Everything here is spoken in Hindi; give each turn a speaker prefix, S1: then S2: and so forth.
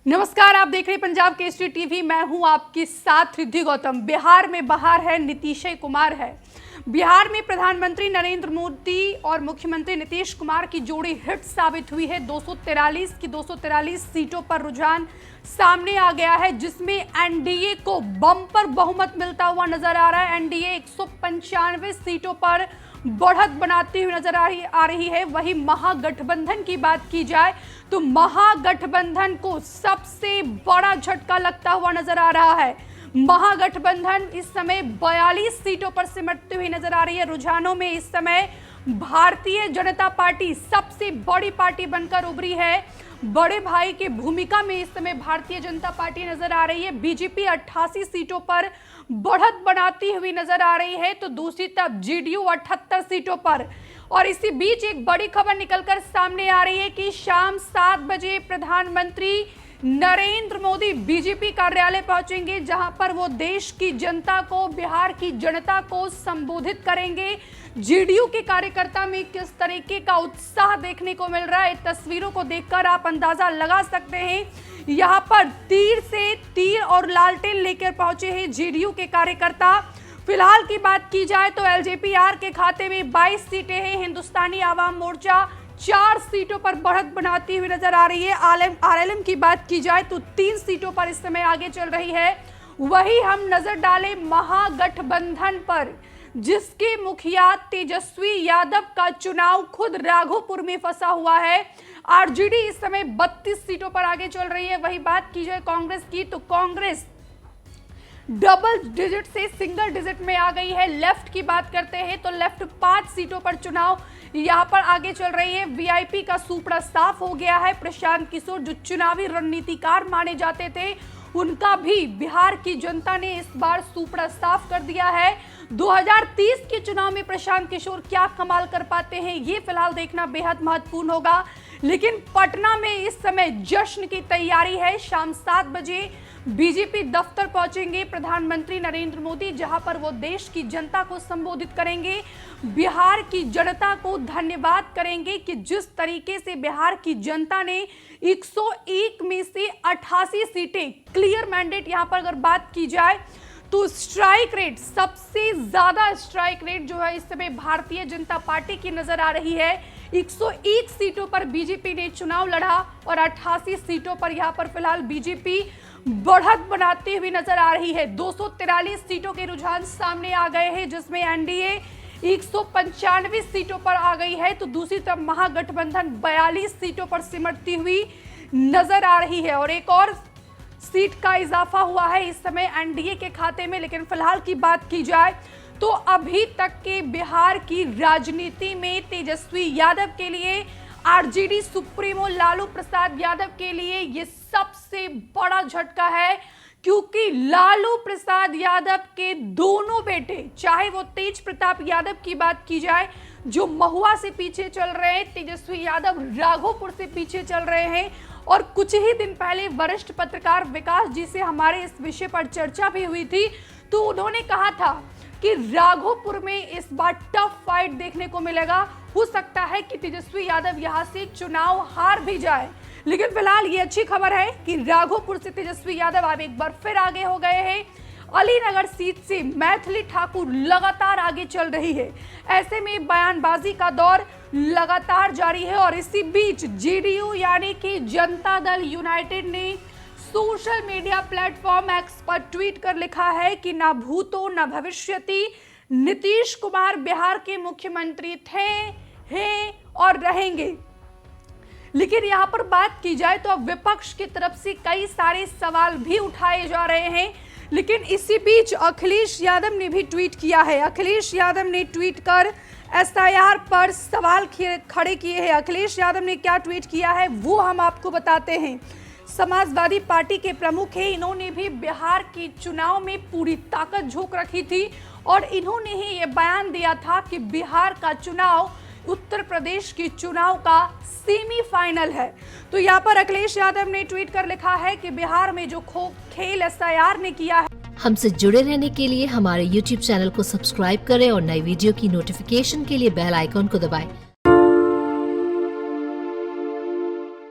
S1: नमस्कार, आप देख रहे हैं पंजाब केसरी टीवी। मैं हूं आपके साथ रिद्धि गौतम। बिहार में बहार है, नीतीश कुमार है। बिहार में प्रधानमंत्री नरेंद्र मोदी और मुख्यमंत्री नीतीश कुमार की जोड़ी हिट साबित हुई है। 243 की 243 सीटों पर रुझान सामने आ गया है, जिसमें एनडीए को बम्पर बहुमत मिलता हुआ नजर आ रहा है। एनडीए 195 सीटों पर बढ़त बनाती हुई नजर आ रही है। वही महागठबंधन की बात की जाए तो महागठबंधन को सबसे बड़ा झटका लगता हुआ नजर आ रहा है। महागठबंधन इस समय 42 सीटों पर सिमटती हुई नजर आ रही है। रुझानों में इस समय भारतीय जनता पार्टी सबसे बड़ी पार्टी बनकर उभरी है। बड़े भाई की भूमिका में इस समय भारतीय जनता पार्टी नजर आ रही है। बीजेपी 88 सीटों पर बढ़त बनाती हुई नजर आ रही है, तो दूसरी तरफ जेडीयू 78 सीटों पर। और इसी बीच एक बड़ी खबर निकलकर सामने आ रही है कि शाम 7 बजे प्रधानमंत्री नरेंद्र मोदी बीजेपी कार्यालय पहुंचेंगे, जहां पर वो देश की जनता को, बिहार की जनता को संबोधित करेंगे। जेडीयू के कार्यकर्ता में किस तरीके का उत्साह देखने को मिल रहा है, तस्वीरों को देखकर आप अंदाजा लगा सकते हैं। यहाँ पर तीर से तीर और लालटेन लेकर पहुंचे हैं जेडीयू के कार्यकर्ता। फिलहाल की बात की जाए तो एलजेपीआर के खाते में 22 सीटें हैं। हिंदुस्तानी आवाम मोर्चा 4 सीटों पर बढ़त बनाती हुई नजर आ रही है। आरएलएम की बात की जाए तो 3 सीटों पर इस समय आगे चल रही है। वही हम नजर डालें महागठबंधन पर, जिसके मुखिया तेजस्वी यादव का चुनाव खुद राघोपुर में फंसा हुआ है। आरजेडी इस समय 32 सीटों पर आगे चल रही है। वही बात की जाए कांग्रेस की तो कांग्रेस डबल डिजिट से सिंगल डिजिट में आ गई है। लेफ्ट की बात करते हैं तो लेफ्ट 5 सीटों पर चुनाव यहां पर आगे चल रही है। वीआईपी का सूपड़ा साफ हो गया है। प्रशांत किशोर जो चुनावी रणनीतिकार माने जाते थे, उनका भी बिहार की जनता ने इस बार सूपड़ा साफ कर दिया है। 2030 के चुनाव में प्रशांत किशोर क्या कमाल कर पाते हैं, ये फिलहाल देखना बेहद महत्वपूर्ण होगा। लेकिन पटना में इस समय जश्न की तैयारी है। शाम 7 बजे बीजेपी दफ्तर पहुंचेंगे प्रधानमंत्री नरेंद्र मोदी, जहां पर वो देश की जनता को संबोधित करेंगे, बिहार की जनता को धन्यवाद करेंगे कि जिस तरीके से बिहार की जनता ने 101 में से 88 सीटें क्लियर मैंडेट, यहां पर अगर बात की जाए तो स्ट्राइक रेट, सबसे ज्यादा स्ट्राइक रेट जो है इस समय भारतीय जनता पार्टी की नजर आ रही है। 101 सीटों पर बीजेपी ने चुनाव लड़ा और 88 सीटों पर यहां पर फिलहाल बीजेपी बढ़त बनाती हुई नजर आ रही है। 243 सीटों के रुझान सामने आ गए हैं, जिसमें एनडीए 195 सीटों पर आ गई है, तो दूसरी तरफ महागठबंधन 42 सीटों पर सिमटती हुई नजर आ रही है। और एक और सीट का इजाफा हुआ है इस समय एनडीए के खाते में। लेकिन फिलहाल की बात की जाए तो अभी तक के बिहार की राजनीति में तेजस्वी यादव के लिए, आरजेडी सुप्रीमो लालू प्रसाद यादव के लिए ये सबसे बड़ा झटका है, क्योंकि लालू प्रसाद यादव के दोनों बेटे, चाहे वो तेज प्रताप यादव की बात की जाए जो महुआ से पीछे चल रहे हैं, तेजस्वी यादव राघोपुर से पीछे चल रहे हैं। और कुछ ही दिन पहले वरिष्ठ पत्रकार विकास जी से हमारे इस विषय पर चर्चा भी हुई थी, तो उन्होंने कहा था कि राघोपुर में इस बार टफ फाइट देखने को मिलेगा। हो सकता है कि तेजस्वी यादव यहां से चुनाव हार भी जाए। लेकिन फिलहाल ये अच्छी खबर है कि राघोपुर से तेजस्वी यादव अब एक बार फिर आगे हो गए हैं। अलीनगर सीट से मैथिली ठाकुर लगातार आगे चल रही है। ऐसे में बयानबाजी का दौर लगातार जारी है। और इसी बीच जेडीयू यानी कि जनता दल यूनाइटेड ने सोशल मीडिया प्लेटफॉर्म एक्स पर ट्वीट कर लिखा है कि ना भूतो न भविष्यति, नीतीश कुमार बिहार के मुख्यमंत्री थे, हैं और रहेंगे। लेकिन यहां पर बात की जाए तो अब विपक्ष की तरफ से कई सारे सवाल भी उठाए जा रहे हैं। लेकिन इसी बीच अखिलेश यादव ने भी ट्वीट किया है। अखिलेश यादव ने ट्वीट कर एसआईआर पर सवाल खड़े किए हैं। अखिलेश यादव ने क्या ट्वीट किया है वो हम आपको बताते हैं। समाजवादी पार्टी के प्रमुख हैं, इन्होंने भी बिहार के चुनाव में पूरी ताकत झोंक रखी थी और इन्होंने ही ये बयान दिया था कि बिहार का चुनाव उत्तर प्रदेश के चुनाव का सेमीफाइनल है। तो यहाँ पर अखिलेश यादव ने ट्वीट कर लिखा है कि बिहार में जो खेल एसआईआर ने किया है।
S2: हमसे जुड़े रहने के लिए हमारे YouTube चैनल को सब्सक्राइब करें और नई वीडियो की नोटिफिकेशन के लिए बेल आइकॉन को दबाएं।